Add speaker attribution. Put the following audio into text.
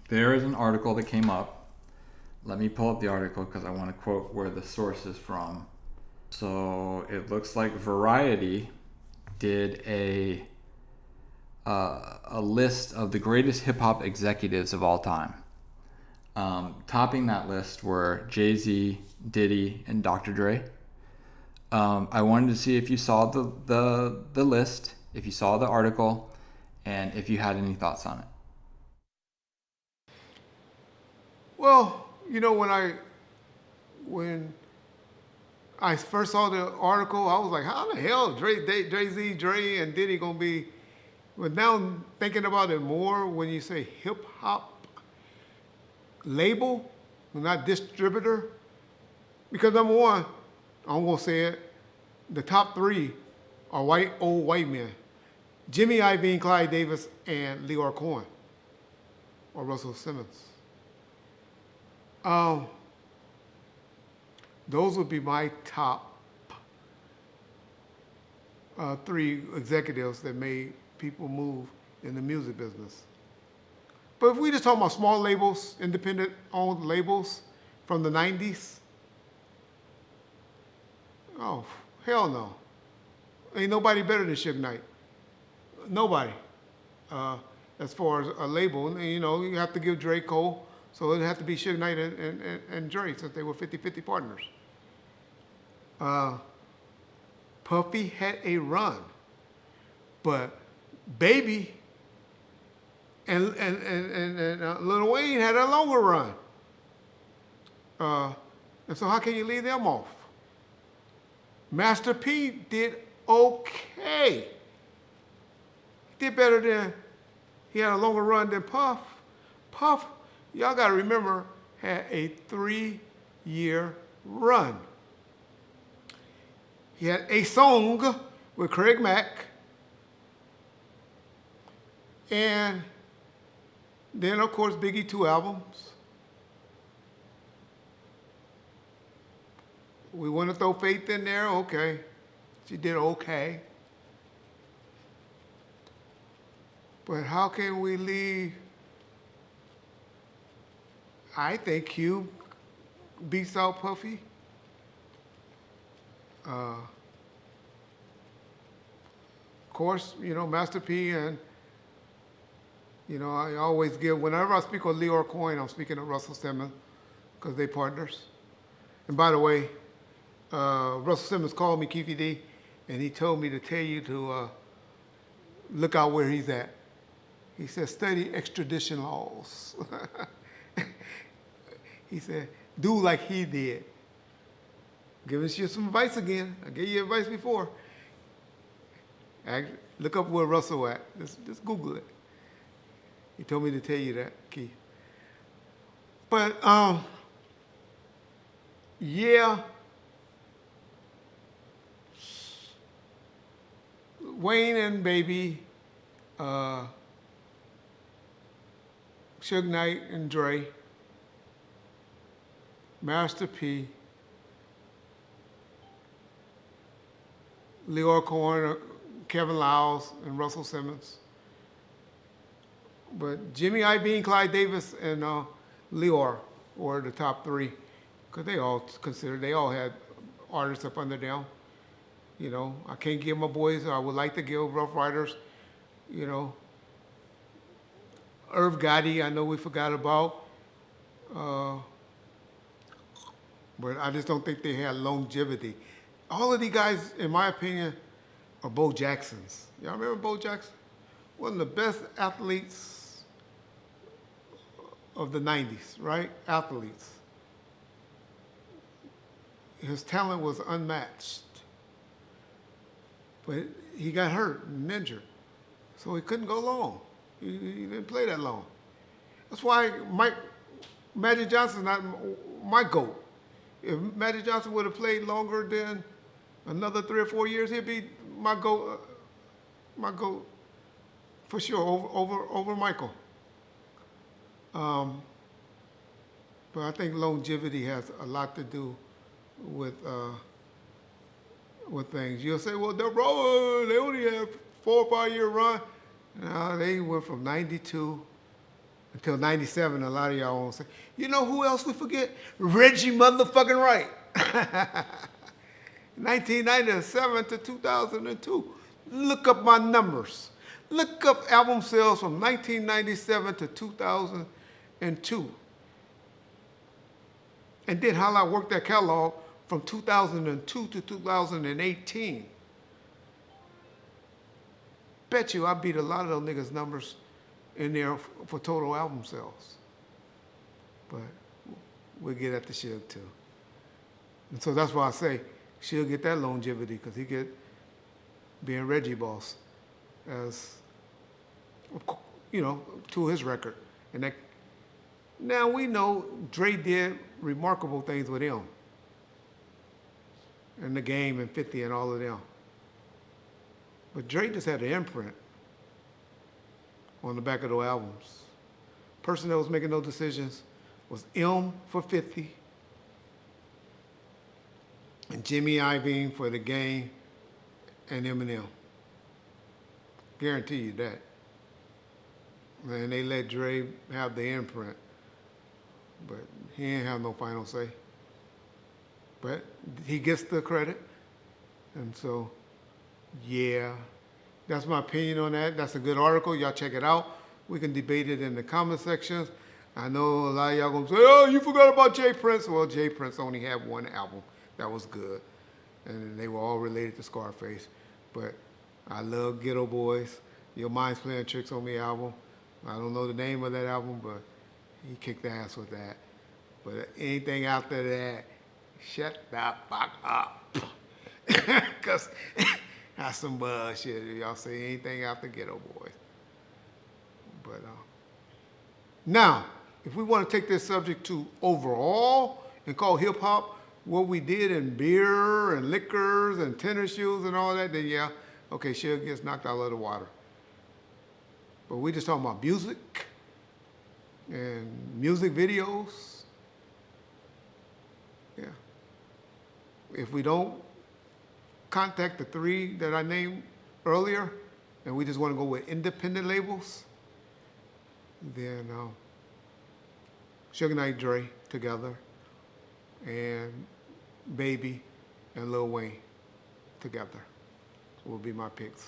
Speaker 1: There is an article that came up. Let me pull up the article because I want to quote where the source is from. So it looks like Variety did a list of the greatest hip hop executives of all time. Topping that list were Jay-Z, Diddy, and Dr. Dre. I wanted to see if you saw the list, if you saw the article, and if you had any thoughts on it.
Speaker 2: Well, when I first saw the article, I was like, how the hell Jay-Z, Dre, and Diddy gonna be? But now I'm thinking about it more when you say hip hop label, not distributor, because number one, I'm gonna say it, the top three are old white men: Jimmy Iovine, Clyde Davis, and Leor Cohen, or Russell Simmons. Um, those would be my top three executives that made people move in the music business. But if we just talk about small labels, independent owned labels from the 90s, oh, hell no. Ain't nobody better than Suge Knight. Nobody. As far as a label, you have to give Dre Cole, so it'd have to be Suge Knight and Dre since they were 50-50 partners. Puffy had a run, but Baby and Lil Wayne had a longer run. And so how can you leave them off? Master P did okay. He did better than, he had a longer run than Puff. Puff, y'all got to remember, had a 3-year run. He had a song with Craig Mack, and then, of course, Biggie 2 albums. We want to throw Faith in there, okay. She did okay. But how can we leave? I think Cube beats out Puffy. Of course, Master P and, I always give, whenever I speak on Leor Cohen, I'm speaking of Russell Simmons because they partners. And by the way, Russell Simmons called me, Keefy D, and he told me to tell you to look out where he's at. He said, study extradition laws. He said, do like he did. Giving you some advice again. I gave you advice before. Look up where Russell at. Just Google it. He told me to tell you that, Keith. But, yeah. Wayne and Baby, Suge Knight and Dre, Master P, Leor Cohen, Kevin Liles, and Russell Simmons. But Jimmy Iovine, Clyde Davis, and Leor were the top three, because they all had artists up under them. I can't give my boys, I would like to give Rough Riders, Irv Gotti, I know we forgot about. But I just don't think they had longevity. All of these guys, in my opinion, are Bo Jacksons. Y'all remember Bo Jackson? One of the best athletes of the 90s, right? Athletes. His talent was unmatched. But he got hurt and injured. So he couldn't go long. He didn't play that long. That's why Magic Johnson's not my GOAT. If Magic Johnson would have played longer than another 3 or 4 years, he'd be my GOAT for sure over Michael. But I think longevity has a lot to do with things. You'll say, well, they only have 4 or 5 year run. No, they went from 92 till 97, a lot of y'all won't say. You know who else we forget? Reggie motherfucking Wright. 1997 to 2002. Look up my numbers. Look up album sales from 1997 to 2002. And then how I worked that catalog from 2002 to 2018. Bet you I beat a lot of those niggas' numbers in there for total album sales. But we'll get at the Suge too. And so that's why I say she'll get that longevity, because he get being Reggie boss as, you know, to his record. And that, now we know Dre did remarkable things with him. And The Game and 50 and all of them. But Dre just had an imprint on the back of those albums. Person that was making those decisions was M for 50 and Jimmy Iovine for The Game and Eminem. Guarantee you that. And they let Dre have the imprint, but he ain't have no final say. But he gets the credit, and so, yeah, that's my opinion on that. That's a good article. Y'all check it out. We can debate it in the comment sections. I know a lot of y'all gonna say, oh, you forgot about Jay Prince. Well, Jay Prince only had one album that was good, and they were all related to Scarface. But I love Ghetto Boys. Your Mind's Playing Tricks on Me album. I don't know the name of that album, but he kicked ass with that. But anything after that, shut the fuck up. Because that's some bullshit if y'all say anything after Ghetto Boys. But now, if we want to take this subject to overall and call hip hop what we did in beer and liquors and tennis shoes and all that, then yeah, okay, Suge gets knocked out of the water. But we just talking about music and music videos. Yeah. If we don't contact the three that I named earlier, and we just want to go with independent labels, then Suge Knight, Dre together, and Baby and Lil Wayne together will be my picks.